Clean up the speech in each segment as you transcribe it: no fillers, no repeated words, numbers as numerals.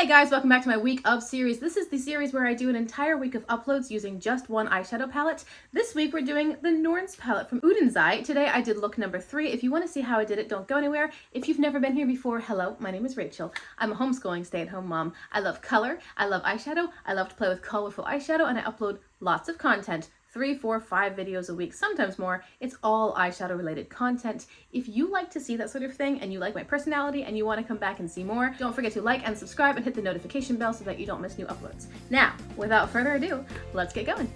Hey guys, welcome back to my week of series. This is the series where I do an entire week of uploads using just one eyeshadow palette. This week we're doing the Norn's palette from Udenzai. Today I did look number 3. If you want to see how I did it, don't go anywhere. If you've never been here before, hello, my name is Rachel. I'm a homeschooling stay-at-home mom. I love color, I love eyeshadow, I love to play with colorful eyeshadow, and I upload lots of content. 3, 4, 5 videos a week, sometimes more. It's all eyeshadow related content. If you like to see that sort of thing and you like my personality and you want to come back and see more, don't forget to like and subscribe and hit the notification bell so that you don't miss new uploads. Now, without further ado, let's get going.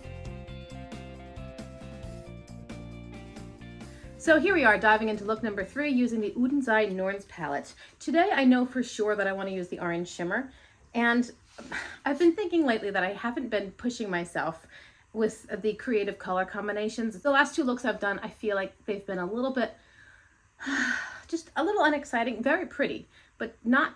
So here we are diving into look number 3 using the Udenzai Norn's palette. Today I know for sure that I want to use the orange shimmer, and I've been thinking lately that I haven't been pushing myself with the creative color combinations. The last 2 looks I've done, I feel like they've been a little bit, just a little unexciting, very pretty, but not,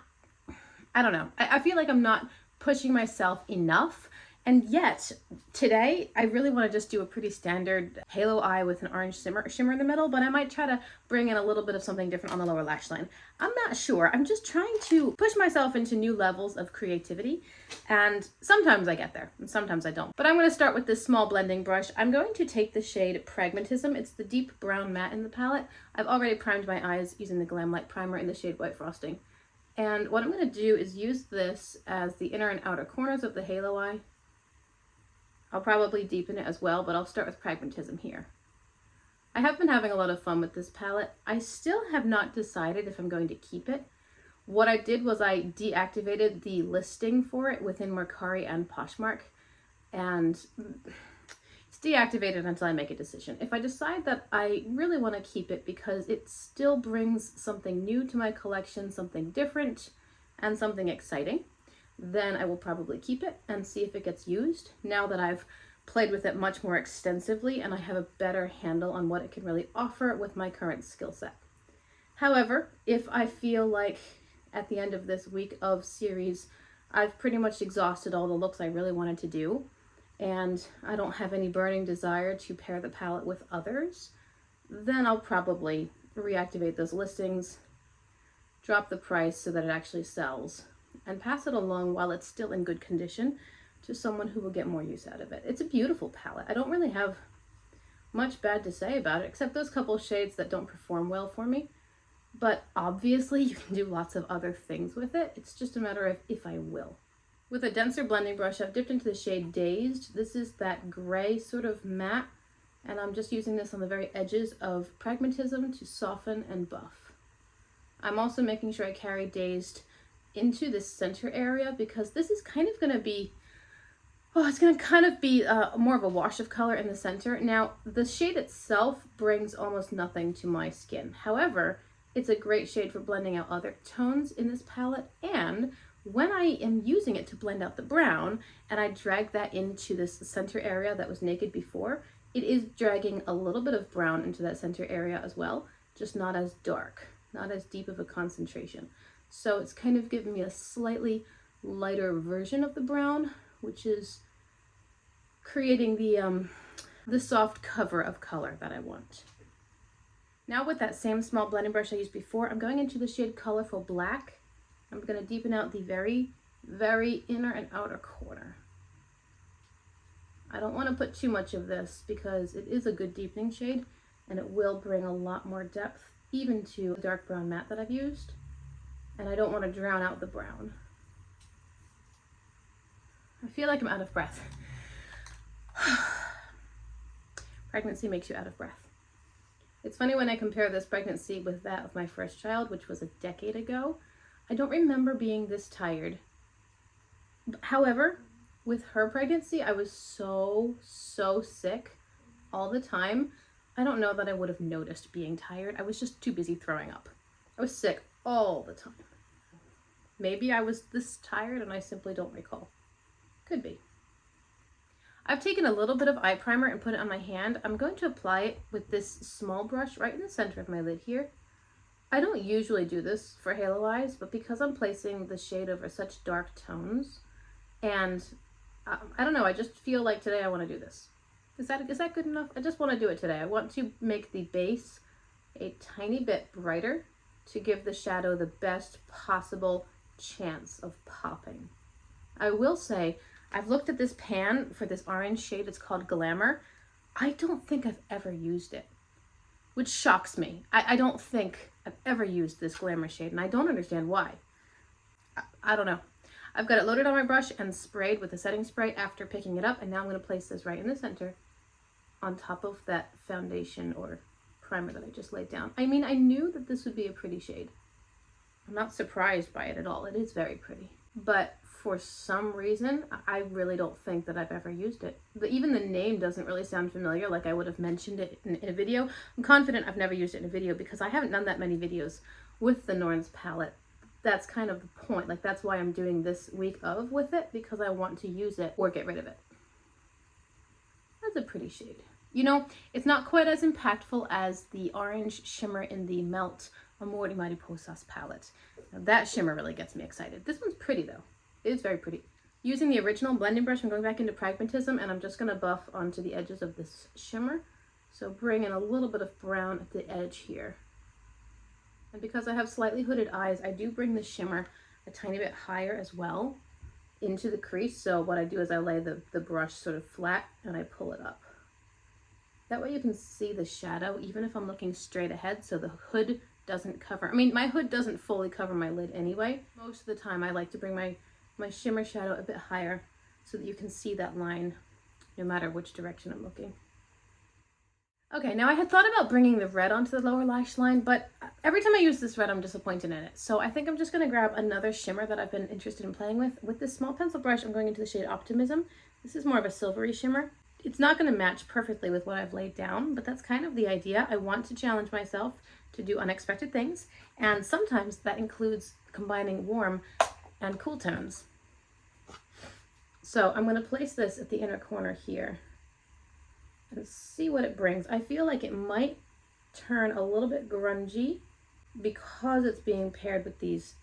I don't know. I feel like I'm not pushing myself enough. And yet, today, I really want to just do a pretty standard halo eye with an orange shimmer in the middle, but I might try to bring in a little bit of something different on the lower lash line. I'm not sure. I'm just trying to push myself into new levels of creativity, and sometimes I get there, and sometimes I don't. But I'm going to start with this small blending brush. I'm going to take the shade Pragmatism. It's the deep brown matte in the palette. I've already primed my eyes using the Glam Light Primer in the shade White Frosting. And what I'm going to do is use this as the inner and outer corners of the halo eye. I'll probably deepen it as well, but I'll start with Pragmatism here. I have been having a lot of fun with this palette. I still have not decided if I'm going to keep it. What I did was I deactivated the listing for it within MERCARI and POSHMARK, and it's deactivated until I make a decision. If I decide that I really want to keep it because it still brings something new to my collection, something different, and something exciting, then I will probably keep it and see if it gets used now that I've played with it much more extensively and I have a better handle on what it can really offer with my current skill set. However, if I feel like at the end of this week of series I've pretty much exhausted all the looks I really wanted to do and I don't have any burning desire to pair the palette with others, then I'll probably reactivate those listings, drop the price so that it actually sells, and pass it along while it's still in good condition to someone who will get more use out of it. It's a beautiful palette. I don't really have much bad to say about it, except those couple shades that don't perform well for me. But obviously you can do lots of other things with it. It's just a matter of if I will. With a denser blending brush, I've dipped into the shade Dazed. This is that gray sort of matte, and I'm just using this on the very edges of Pragmatism to soften and buff. I'm also making sure I carry Dazed into this center area because this is kind of going to be, it's going to kind of be more of a wash of color in the center. Now, the shade itself brings almost nothing to my skin. However, it's a great shade for blending out other tones in this palette, and when I am using it to blend out the brown and I drag that into this center area that was naked before, it is dragging a little bit of brown into that center area as well, just not as dark, not as deep of a concentration. So it's kind of giving me a slightly lighter version of the brown, which is creating the soft cover of color that I want. Now with that same small blending brush I used before, I'm going into the shade Colorful Black. I'm going to deepen out the very, very inner and outer corner. I don't want to put too much of this because it is a good deepening shade and it will bring a lot more depth even to the dark brown matte that I've used. And I don't want to drown out the brown. I feel like I'm out of breath. Pregnancy makes you out of breath. It's funny when I compare this pregnancy with that of my first child, which was a decade ago. I don't remember being this tired. However, with her pregnancy, I was so sick all the time. I don't know that I would have noticed being tired. I was just too busy throwing up. I was sick all the time. Maybe I was this tired and I simply don't recall. Could be. I've taken a little bit of eye primer and put it on my hand. I'm going to apply it with this small brush right in the center of my lid here. I don't usually do this for halo eyes, but because I'm placing the shade over such dark tones, and I don't know, I just feel like today I want to do this. Is that good enough? I just want to do it today. I want to make the base a tiny bit brighter to give the shadow the best possible chance of popping. I will say, I've looked at this pan for this orange shade. It's called Glamour. I don't think I've ever used it, which shocks me. I don't think I've ever used this Glamour shade, and I don't understand why. I don't know. I've got it loaded on my brush and sprayed with a setting spray after picking it up, and now I'm going to place this right in the center on top of that foundation or primer that I just laid down. I mean, I knew that this would be a pretty shade. I'm not surprised by it at all. It is very pretty. But for some reason, I really don't think that I've ever used it. But even the name doesn't really sound familiar, like I would have mentioned it in a video. I'm confident I've never used it in a video because I haven't done that many videos with the Norn's palette. That's kind of the point. Like, that's why I'm doing this week of with it, because I want to use it or get rid of it. That's a pretty shade. You know, it's not quite as impactful as the orange shimmer in the Melt Amor di Mariposas palette. Now, that shimmer really gets me excited. This one's pretty though. It is very pretty. Using the original blending brush, I'm going back into Pragmatism, and I'm just going to buff onto the edges of this shimmer. So bring in a little bit of brown at the edge here. And because I have slightly hooded eyes, I do bring the shimmer a tiny bit higher as well into the crease. So what I do is I lay the brush sort of flat and I pull it up. That way you can see the shadow even if I'm looking straight ahead, so the hood doesn't cover. I mean, my hood doesn't fully cover my lid anyway. Most of the time I like to bring my shimmer shadow a bit higher so that you can see that line no matter which direction I'm looking. Okay, now I had thought about bringing the red onto the lower lash line, but every time I use this red, I'm disappointed in it. So I think I'm just going to grab another shimmer that I've been interested in playing with. With this small pencil brush, I'm going into the shade Optimism. This is more of a silvery shimmer. It's not going to match perfectly with what I've laid down, but that's kind of the idea. I want to challenge myself to do unexpected things, and sometimes that includes combining warm and cool tones. So I'm going to place this at the inner corner here and see what it brings. I feel like it might turn a little bit grungy because it's being paired with these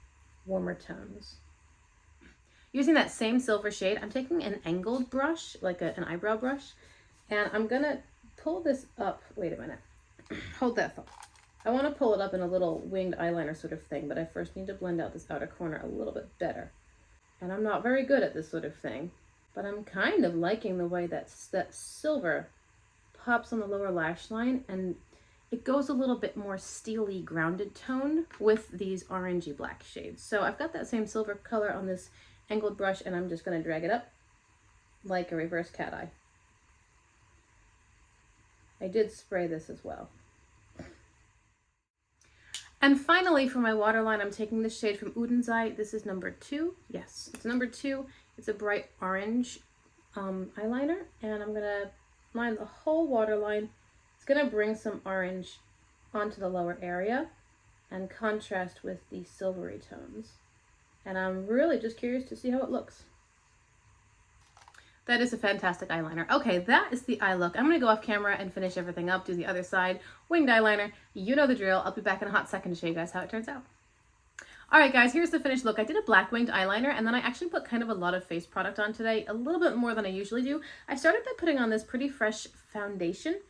warmer tones. Using that same silver shade, I'm taking an angled brush, like an eyebrow brush, and I'm gonna pull this up. Wait a minute. Hold that thought. I want to pull it up in a little winged eyeliner sort of thing, but I first need to blend out this outer corner a little bit better. And I'm not very good at this sort of thing, but I'm kind of liking the way that silver pops on the lower lash line, and it goes a little bit more steely grounded tone with these orangey black shades. So I've got that same silver color on this angled brush, and I'm just going to drag it up like a reverse cat eye. I did spray this as well. And finally, for my waterline, I'm taking this shade from Udenzai. This is number 2. Yes, it's number 2. It's a bright orange eyeliner, and I'm going to line the whole waterline. It's going to bring some orange onto the lower area and contrast with the silvery tones. And I'm really just curious to see how it looks. That is a fantastic eyeliner. Okay, that is the eye look. I'm going to go off camera and finish everything up, do the other side. Winged eyeliner, you know the drill. I'll be back in a hot second to show you guys how it turns out. Alright guys, here's the finished look. I did a black winged eyeliner, and then I actually put kind of a lot of face product on today, a little bit more than I usually do. I started by putting on this pretty fresh foundation,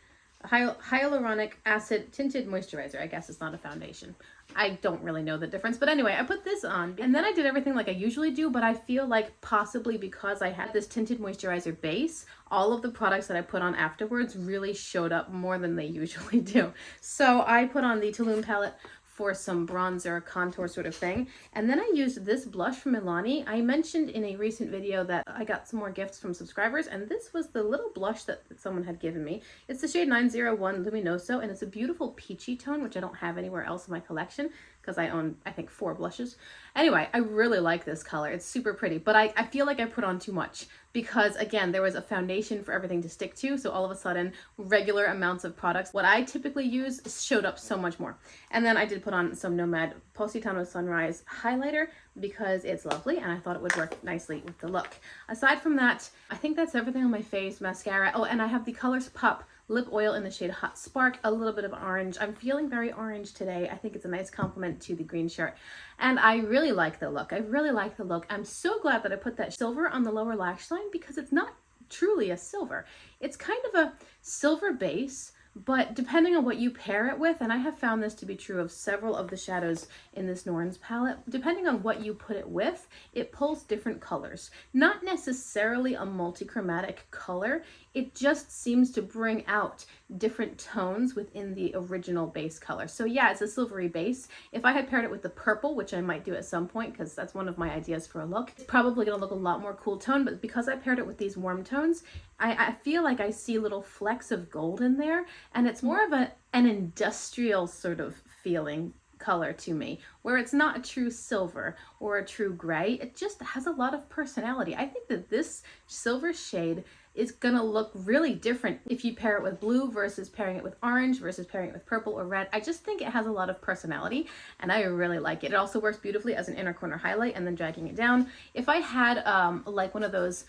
hyaluronic acid tinted moisturizer. I guess it's not a foundation. I don't really know the difference, but anyway, I put this on, and then I did everything like I usually do, but I feel like possibly because I had this tinted moisturizer base, all of the products that I put on afterwards really showed up more than they usually do. So I put on the Tulum palette for some bronzer contour sort of thing, and then I used this blush from Milani. I mentioned in a recent video that I got some more gifts from subscribers, and this was the little blush that someone had given me. It's the shade 901 Luminoso, and it's a beautiful peachy tone, which I don't have anywhere else in my collection because I own, I think, 4 blushes. Anyway, I really like this color. It's super pretty, but I feel like I put on too much because, again, there was a foundation for everything to stick to, so all of a sudden, regular amounts of products, what I typically use, showed up so much more. And then I did put on some Nomad Positano Sunrise highlighter because it's lovely, and I thought it would work nicely with the look. Aside from that, I think that's everything on my face. Mascara. Oh, and I have the ColourPop lip oil in the shade Hot Spark, a little bit of orange. I'm feeling very orange today. I think it's a nice compliment to the green shirt. And I really like the look. I really like the look. I'm so glad that I put that silver on the lower lash line because it's not truly a silver. It's kind of a silver base but depending on what you pair it with, and I have found this to be true of several of the shadows in this Norn's palette, depending on what you put it with, it pulls different colors. Not necessarily a multi-chromatic color, it just seems to bring out different tones within the original base color. So yeah, it's a silvery base. If I had paired it with the purple, which I might do at some point because that's one of my ideas for a look, it's probably gonna look a lot more cool tone, but because I paired it with these warm tones, I feel like I see little flecks of gold in there, and it's more of an industrial sort of feeling color to me, where it's not a true silver or a true gray. It just has a lot of personality. I think that this silver shade is gonna look really different if you pair it with blue versus pairing it with orange versus pairing it with purple or red. I just think it has a lot of personality and I really like it. It also works beautifully as an inner corner highlight and then dragging it down. If I had like one of those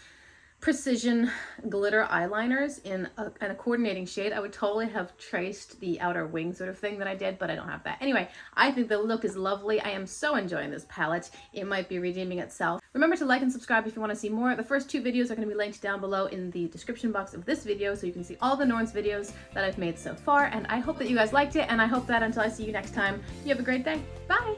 precision glitter eyeliners in a coordinating shade, I would totally have traced the outer wing sort of thing that I did, but I don't have that. Anyway, I think the look is lovely. I am so enjoying this palette. It might be redeeming itself. Remember to like and subscribe if you want to see more. The first 2 videos are going to be linked down below in the description box of this video, so you can see all the Norn's videos that I've made so far, and I hope that you guys liked it, and I hope that until I see you next time, you have a great day. Bye!